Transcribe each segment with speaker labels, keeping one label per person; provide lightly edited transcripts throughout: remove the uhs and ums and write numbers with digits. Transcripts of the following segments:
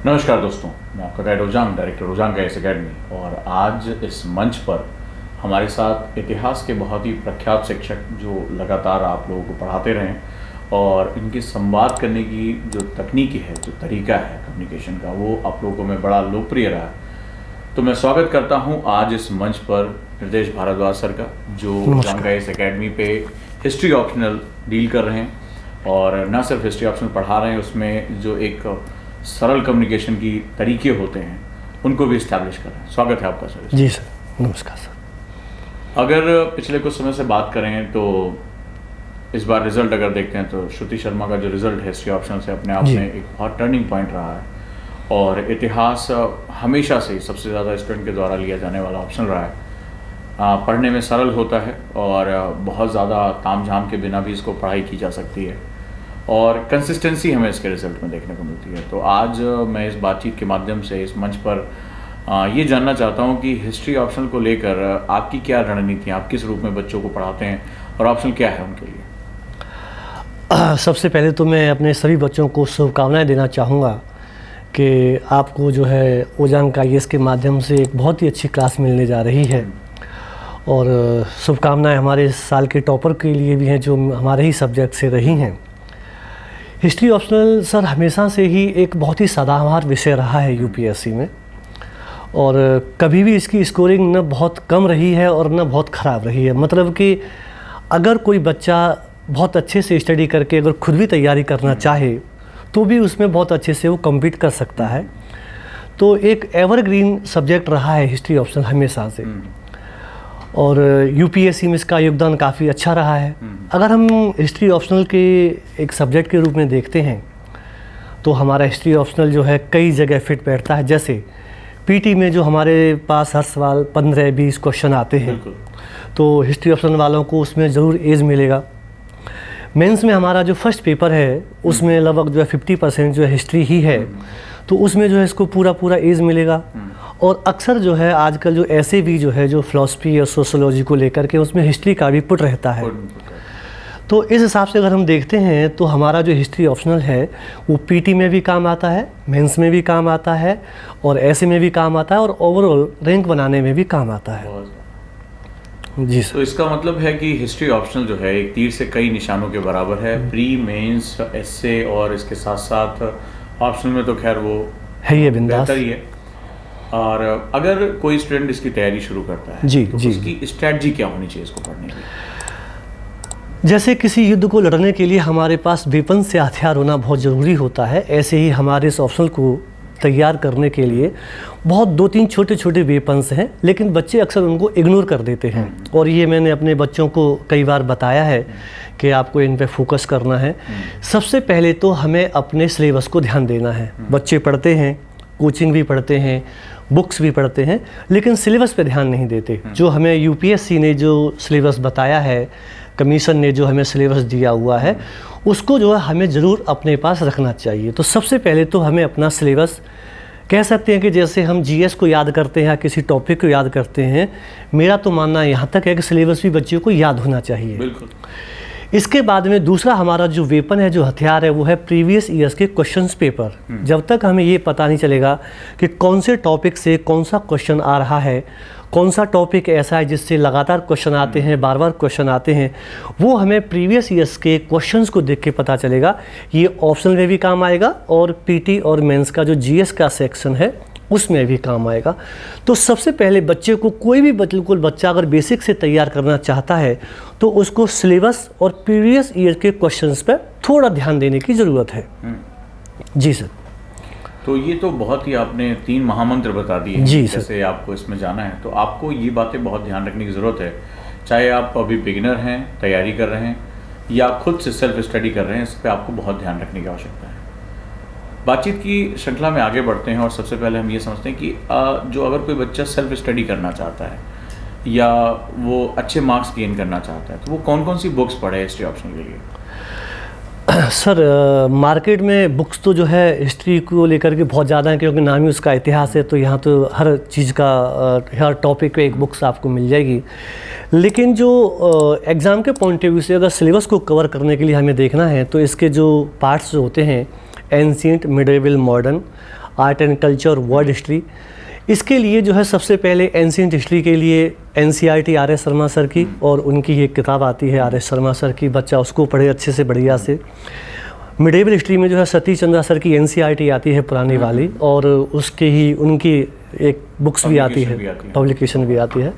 Speaker 1: नमस्कार दोस्तों, मैं आपका गाइड रोजांग, डायरेक्टर रोजांग गाइड्स एकेडमी। और आज इस मंच पर हमारे साथ इतिहास के बहुत ही प्रख्यात शिक्षक जो लगातार आप लोगों को पढ़ाते रहें और इनकी संवाद करने की जो तकनीकी है, जो तरीका है कम्युनिकेशन का, वो आप लोगों में बड़ा लोकप्रिय रहा है। तो मैं स्वागत करता हूं आज इस मंच पर निर्देश भारद्वाज सर का, जो रोजांग गाइड्स एकेडमी पे हिस्ट्री ऑप्शनल डील कर रहे हैं और न सिर्फ हिस्ट्री ऑप्शनल पढ़ा रहे हैं, उसमें जो एक सरल कम्युनिकेशन की तरीके होते हैं उनको भी इस्टेब्लिश कर रहे हैं। स्वागत है आपका सर।
Speaker 2: जी सर, नमस्कार सर।
Speaker 1: अगर पिछले कुछ समय से बात करें तो इस बार रिजल्ट अगर देखते हैं तो श्रुति शर्मा का जो रिजल्ट है हिस्ट्री ऑप्शनल से अपने आप में एक बहुत टर्निंग पॉइंट रहा है। और इतिहास हमेशा से ही सबसे ज़्यादा स्टूडेंट के द्वारा लिया जाने वाला ऑप्शन रहा है। पढ़ने में सरल होता है और बहुत ज़्यादा तामझाम के बिना भी इसको पढ़ाई की जा सकती है और कंसिस्टेंसी हमें इसके रिजल्ट में देखने को मिलती है। तो आज मैं इस बातचीत के माध्यम से इस मंच पर ये जानना चाहता हूँ कि हिस्ट्री ऑप्शनल को लेकर आपकी क्या रणनीति है, आप किस रूप में बच्चों को पढ़ाते हैं और ऑप्शनल क्या है उनके लिए।
Speaker 2: सबसे पहले तो मैं अपने सभी बच्चों को शुभकामनाएं देना चाहूँगा कि आपको जो है रोजांग गाइड्स के माध्यम से एक बहुत ही अच्छी क्लास मिलने जा रही है। और शुभकामनाएं हमारे इस साल के टॉपर के लिए भी हैं जो हमारे ही सब्जेक्ट से रही हैं। हिस्ट्री ऑप्शनल सर हमेशा से ही एक बहुत ही सदाबहार विषय रहा है यूपीएससी में, और कभी भी इसकी स्कोरिंग न बहुत कम रही है और न बहुत ख़राब रही है। मतलब कि अगर कोई बच्चा बहुत अच्छे से स्टडी करके अगर खुद भी तैयारी करना चाहे तो भी उसमें बहुत अच्छे से वो कम्पीट कर सकता है। तो एक एवरग्रीन सब्जेक्ट रहा है हिस्ट्री ऑप्शनल हमेशा से, और यूपीएससी में इसका योगदान काफ़ी अच्छा रहा है। अगर हम हिस्ट्री ऑप्शनल के एक सब्जेक्ट के रूप में देखते हैं तो हमारा हिस्ट्री ऑप्शनल जो है कई जगह फिट बैठता है। जैसे पीटी में जो हमारे पास हर सवाल 15-20 क्वेश्चन आते हैं, तो हिस्ट्री ऑप्शनल वालों को उसमें ज़रूर एज मिलेगा। मेंस में हमारा जो फर्स्ट पेपर है उसमें लगभग जो है 50% जो है हिस्ट्री ही है, तो उसमें जो है इसको पूरा एज मिलेगा। और अक्सर जो है आजकल जो ऐसे भी जो है जो फ़िलॉसफी और सोशोलॉजी को लेकर के उसमें हिस्ट्री का भी पुट रहता है। तो इस हिसाब से अगर हम देखते हैं तो हमारा जो हिस्ट्री ऑप्शनल है वो पीटी में भी काम आता है, मेंस में भी काम आता है और ऐसे में भी काम आता है और ओवरऑल रैंक बनाने में भी काम आता है। जी सर।
Speaker 1: तो इसका मतलब है कि हिस्ट्री ऑप्शनल जो है एक तीर से कई निशानों के बराबर है। प्री, मेंस, एस्से और इसके साथ साथ ऑप्शनल में तो खैर वो
Speaker 2: है ये बिंदास
Speaker 1: बेहतर ही है। और अगर कोई स्टूडेंट इसकी तैयारी शुरू करता है
Speaker 2: जी
Speaker 1: तो
Speaker 2: जी
Speaker 1: उसकी स्ट्रैटेजी क्या होनी चाहिए इसको पढ़ने की?
Speaker 2: जैसे किसी युद्ध को लड़ने के लिए हमारे पास वेपन से हथियार होना बहुत ज़रूरी होता है, ऐसे ही हमारे इस ऑप्शनल को तैयार करने के लिए बहुत 2-3 छोटे वेपन्स हैं, लेकिन बच्चे अक्सर उनको इग्नोर कर देते हैं। और ये मैंने अपने बच्चों को कई बार बताया है कि आपको इन पे फोकस करना है। सबसे पहले तो हमें अपने सिलेबस को ध्यान देना है। बच्चे पढ़ते हैं, कोचिंग भी पढ़ते हैं, बुक्स भी पढ़ते हैं, लेकिन सिलेबस पे ध्यान नहीं देते। जो हमें यूपीएससी ने जो सिलेबस बताया है, कमीशन ने जो हमें सिलेबस दिया हुआ है, उसको जो है हमें ज़रूर अपने पास रखना चाहिए। तो सबसे पहले तो हमें अपना सिलेबस, कह सकते हैं कि जैसे हम जीएस को याद करते हैं या किसी टॉपिक को याद करते हैं, मेरा तो मानना यहाँ तक है कि सिलेबस भी बच्चों को याद होना चाहिए।
Speaker 1: बिल्कुल।
Speaker 2: इसके बाद में दूसरा हमारा जो वेपन है, जो हथियार है, वो है प्रीवियस ईयर्स के क्वेश्चंस पेपर। जब तक हमें ये पता नहीं चलेगा कि कौन से टॉपिक से कौन सा क्वेश्चन आ रहा है, कौन सा टॉपिक ऐसा है जिससे लगातार क्वेश्चन आते हैं, बार बार क्वेश्चन आते हैं, वो हमें प्रीवियस ईयर्स के क्वेश्चंस को देख के पता चलेगा। ये ऑप्शनल में भी काम आएगा और पीटी और मेंस का जो जीएस का सेक्शन है उसमें भी काम आएगा। तो सबसे पहले बच्चे को, कोई भी बिल्कुल बच्चा अगर बेसिक से तैयार करना चाहता है तो उसको सिलेबस और प्रीवियस ईयर के क्वेश्चंस पर थोड़ा ध्यान देने की ज़रूरत है। जी सर।
Speaker 1: तो ये तो बहुत ही आपने 3 महामंत्र बता दिए
Speaker 2: जी
Speaker 1: हैं जैसे आपको इसमें जाना है। तो आपको ये बातें बहुत ध्यान रखने की ज़रूरत है, चाहे आप अभी बिगिनर हैं, तैयारी कर रहे हैं या खुद से सेल्फ स्टडी कर रहे हैं, इस पर आपको बहुत ध्यान रखने की आवश्यकता है। बातचीत की श्रृंखला में आगे बढ़ते हैं और सबसे पहले हम ये समझते हैं कि जो अगर कोई बच्चा सेल्फ स्टडी करना चाहता है या वो अच्छे मार्क्स गेन करना चाहता है तो वो कौन कौन सी बुक्स पढ़े हिस्ट्री ऑप्शनल के लिए?
Speaker 2: सर मार्केट में बुक्स तो जो है हिस्ट्री को लेकर के बहुत ज़्यादा है, क्योंकि नाम ही उसका इतिहास है, तो यहाँ तो हर चीज़ का हर टॉपिक पे एक बुक्स आपको मिल जाएगी। लेकिन जो एग्ज़ाम के पॉइंट ऑफ व्यू से अगर सिलेबस को कवर करने के लिए हमें देखना है तो इसके जो पार्ट्स जो होते हैं, ancient, medieval, modern, art and culture, world history. इसके लिए जो है सबसे पहले एंशिएंट हिस्ट्री के लिए NCERT R S Sharma sir की, और उनकी एक किताब आती है आर एस शर्मा सर की, बच्चा उसको पढ़े अच्छे से बढ़िया से। मिडेवल हिस्ट्री में जो है सतीश चंद्रा सर की NCERT आती है पुरानी वाली, और उसके ही उनकी एक बुक्स भी आती है, पब्लिकेशन भी आती है।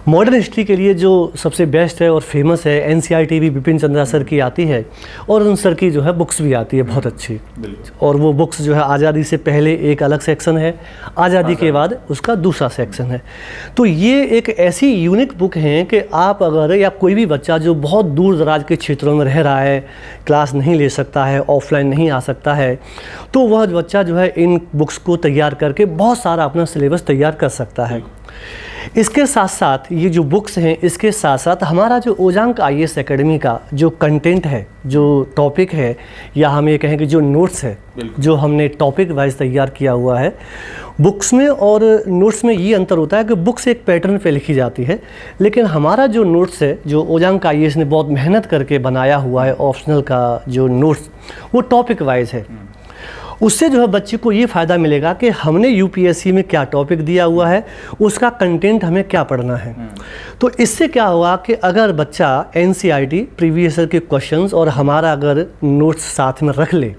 Speaker 2: मॉडर्न हिस्ट्री के लिए जो सबसे बेस्ट है और फेमस है NCERT भी बिपिन चंद्रा सर की आती है, और उन सर की जो है बुक्स भी आती है बहुत अच्छी। और वो बुक्स जो है आज़ादी से पहले एक अलग सेक्शन है, आज़ादी के बाद उसका दूसरा सेक्शन है। तो ये एक ऐसी यूनिक बुक है कि आप अगर, या कोई भी बच्चा जो बहुत दूर दराज के क्षेत्रों में रह रहा है, क्लास नहीं ले सकता है, ऑफलाइन नहीं आ सकता है, तो वह बच्चा जो है इन बुक्स को तैयार करके बहुत सारा अपना सिलेबस तैयार कर सकता है। इसके साथ साथ ये जो बुक्स हैं, इसके साथ साथ हमारा जो ओजांक IAS एकेडमी का जो कंटेंट है, जो टॉपिक है, या हम ये कहें कि जो नोट्स है, जो हमने टॉपिक वाइज तैयार किया हुआ है, बुक्स में और नोट्स में ये अंतर होता है कि बुक्स एक पैटर्न पे लिखी जाती है, लेकिन हमारा जो नोट्स है, जो ओजांक IAS ने बहुत मेहनत करके बनाया हुआ है, ऑप्शनल का जो नोट्स, वो टॉपिक वाइज है। उससे जो है बच्चे को ये फ़ायदा मिलेगा कि हमने UPSC में क्या टॉपिक दिया हुआ है, उसका कंटेंट हमें क्या पढ़ना है। तो इससे क्या होगा कि अगर बच्चा NCERT प्रीवियस ईयर के क्वेश्चंस और हमारा अगर नोट्स साथ में रख ले,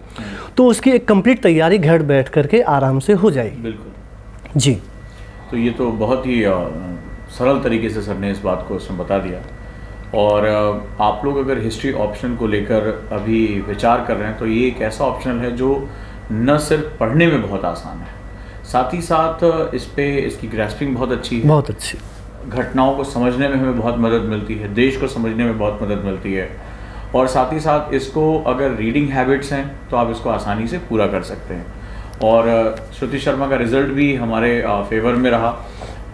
Speaker 2: तो उसकी एक कंप्लीट तैयारी घर बैठ करके आराम से हो जाएगी।
Speaker 1: बिल्कुल
Speaker 2: जी।
Speaker 1: तो ये तो बहुत ही सरल तरीके से सर ने इस बात को उसमें बता दिया। और आप लोग अगर हिस्ट्री ऑप्शन को लेकर अभी विचार कर रहे हैं, तो ये एक ऐसा ऑप्शनल है जो न सिर्फ पढ़ने में बहुत आसान है, साथ ही साथ इस पे इसकी ग्रैस्पिंग बहुत अच्छी है,
Speaker 2: बहुत अच्छी,
Speaker 1: घटनाओं को समझने में हमें बहुत मदद मिलती है, देश को समझने में बहुत मदद मिलती है, और साथ ही साथ इसको अगर रीडिंग हैबिट्स हैं तो आप इसको आसानी से पूरा कर सकते हैं। और श्रुति शर्मा का रिज़ल्ट भी हमारे फेवर में रहा,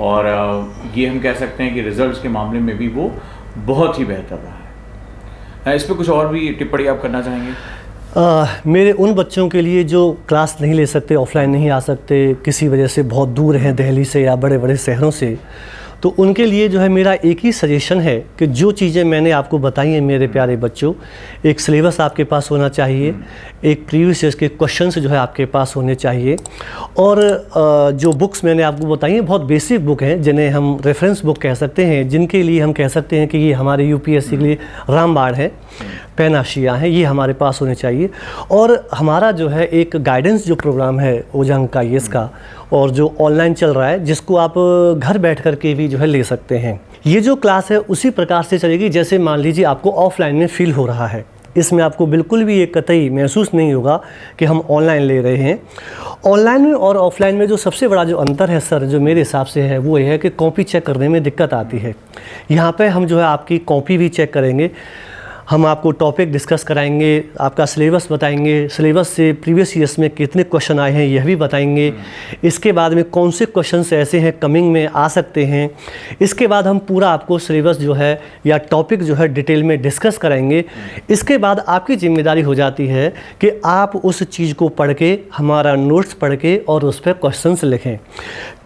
Speaker 1: और ये हम कह सकते हैं कि रिज़ल्ट्स के मामले में भी वो बहुत ही बेहतर रहा है। इस पर कुछ और भी टिप्पणी आप करना चाहेंगे?
Speaker 2: मेरे उन बच्चों के लिए जो क्लास नहीं ले सकते, ऑफलाइन नहीं आ सकते, किसी वजह से बहुत दूर हैं दिल्ली से या बड़े बड़े शहरों से, तो उनके लिए जो है मेरा एक ही सजेशन है कि जो चीज़ें मैंने आपको बताई हैं मेरे प्यारे बच्चों, एक सिलेबस आपके पास होना चाहिए, एक प्रीवियस ईयर के क्वेश्चंस जो है आपके पास होने चाहिए, और जो बुक्स मैंने आपको बताई हैं बहुत बेसिक बुक हैं, जिन्हें हम रेफरेंस बुक कह सकते हैं, जिनके लिए हम कह सकते हैं कि ये हमारे UPSC के लिए रामबाण है, पैनाशिया है, ये हमारे पास होने चाहिए। और हमारा जो है एक गाइडेंस जो प्रोग्राम है ओजांक IAS का, और जो ऑनलाइन चल रहा है, जिसको आप घर बैठ कर के भी जो है ले सकते हैं। ये जो क्लास है उसी प्रकार से चलेगी जैसे मान लीजिए आपको ऑफलाइन में फील हो रहा है। इसमें आपको बिल्कुल भी एक कतई महसूस नहीं होगा कि हम ऑनलाइन ले रहे हैं। ऑनलाइन में और ऑफलाइन में जो सबसे बड़ा जो अंतर है सर, जो मेरे हिसाब से है, वो ये है कि कॉपी चेक करने में दिक्कत आती है। यहाँ पे हम जो है आपकी कॉपी भी चेक करेंगे, हम आपको टॉपिक डिस्कस कराएंगे, आपका सिलेबस बताएंगे, सिलेबस से प्रीवियस ईयर्स में कितने क्वेश्चन आए हैं यह भी बताएंगे। इसके बाद में कौन से क्वेश्चंस ऐसे हैं कमिंग में आ सकते हैं। इसके बाद हम पूरा आपको सिलेबस जो है या टॉपिक जो है डिटेल में डिस्कस कराएंगे। इसके बाद आपकी जिम्मेदारी हो जाती है कि आप उस चीज़ को पढ़ के, हमारा नोट्स पढ़ के और उस पर क्वेश्चंस लिखें,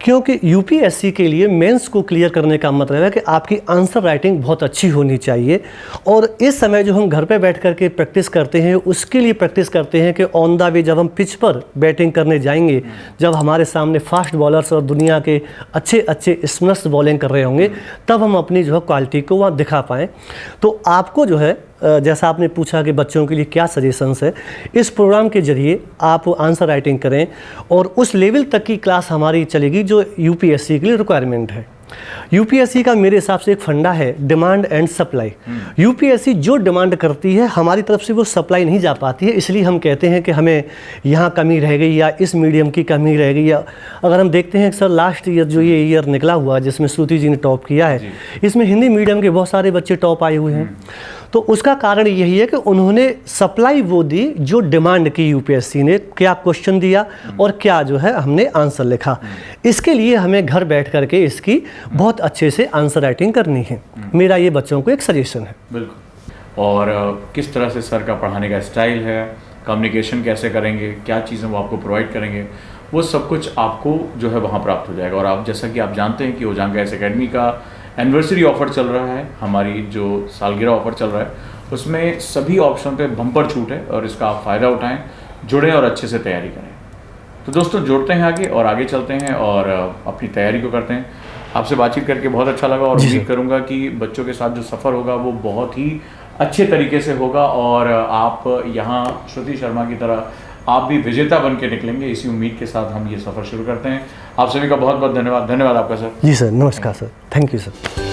Speaker 2: क्योंकि UPSC के लिए मेंस को क्लियर करने का मतलब है कि आपकी आंसर राइटिंग बहुत अच्छी होनी चाहिए। और इस समय जो हम घर पे बैठ कर के प्रैक्टिस करते हैं, उसके लिए प्रैक्टिस करते हैं कि ऑन द वे जब हम पिच पर बैटिंग करने जाएंगे, जब हमारे सामने फास्ट बॉलर्स और दुनिया के अच्छे अच्छे स्पिनर्स बॉलिंग कर रहे होंगे, तब हम अपनी जो है क्वालिटी को वहाँ दिखा पाएँ। तो आपको जो है, जैसा आपने पूछा कि बच्चों के लिए क्या सजेशंस है, इस प्रोग्राम के ज़रिए आप आंसर राइटिंग करें और उस लेवल तक की क्लास हमारी चलेगी जो UPSC के लिए रिक्वायरमेंट है। UPSC का मेरे हिसाब से एक फंडा है डिमांड एंड सप्लाई। UPSC जो डिमांड करती है हमारी तरफ से वो सप्लाई नहीं जा पाती है, इसलिए हम कहते हैं कि हमें यहाँ कमी रह गई या इस मीडियम की कमी रह गई। या अगर हम देखते हैं सर लास्ट ईयर जो ये ईयर निकला हुआ जिसमें श्रुति जी ने टॉप किया है, इसमें हिंदी मीडियम के बहुत सारे बच्चे टॉप आए हुए हैं। तो उसका कारण यही है कि उन्होंने सप्लाई वो दी जो डिमांड की UPSC ने, क्या क्वेश्चन दिया और क्या जो है हमने आंसर लिखा। इसके लिए हमें घर बैठ करके इसकी बहुत अच्छे से आंसर राइटिंग करनी है। मेरा ये बच्चों को एक सजेशन है।
Speaker 1: बिल्कुल। और किस तरह से सर का पढ़ाने का स्टाइल है, कम्युनिकेशन कैसे करेंगे, क्या चीज़ें वो आपको प्रोवाइड करेंगे, वो सब कुछ आपको जो है वहाँ प्राप्त हो जाएगा। और आप जैसा कि आप जानते हैं कि ओजांक IAS एकेडमी का एनिवर्सरी ऑफ़र चल रहा है, हमारी जो सालगिरह ऑफ़र चल रहा है, उसमें सभी ऑप्शन पे बम्पर छूट है और इसका आप फ़ायदा उठाएं, जुड़ें और अच्छे से तैयारी करें। तो दोस्तों जुड़ते हैं आगे और आगे चलते हैं और अपनी तैयारी को करते हैं। आपसे बातचीत करके बहुत अच्छा लगा और उम्मीद करूंगा कि बच्चों के साथ जो सफ़र होगा वो बहुत ही अच्छे तरीके से होगा और आप यहाँ श्रुति शर्मा की तरह आप भी विजेता बन के निकलेंगे। इसी उम्मीद के साथ हम ये सफ़र शुरू करते हैं। आप सभी का बहुत बहुत धन्यवाद। धन्यवाद आपका सर।
Speaker 2: जी सर, नमस्कार सर, थैंक यू सर।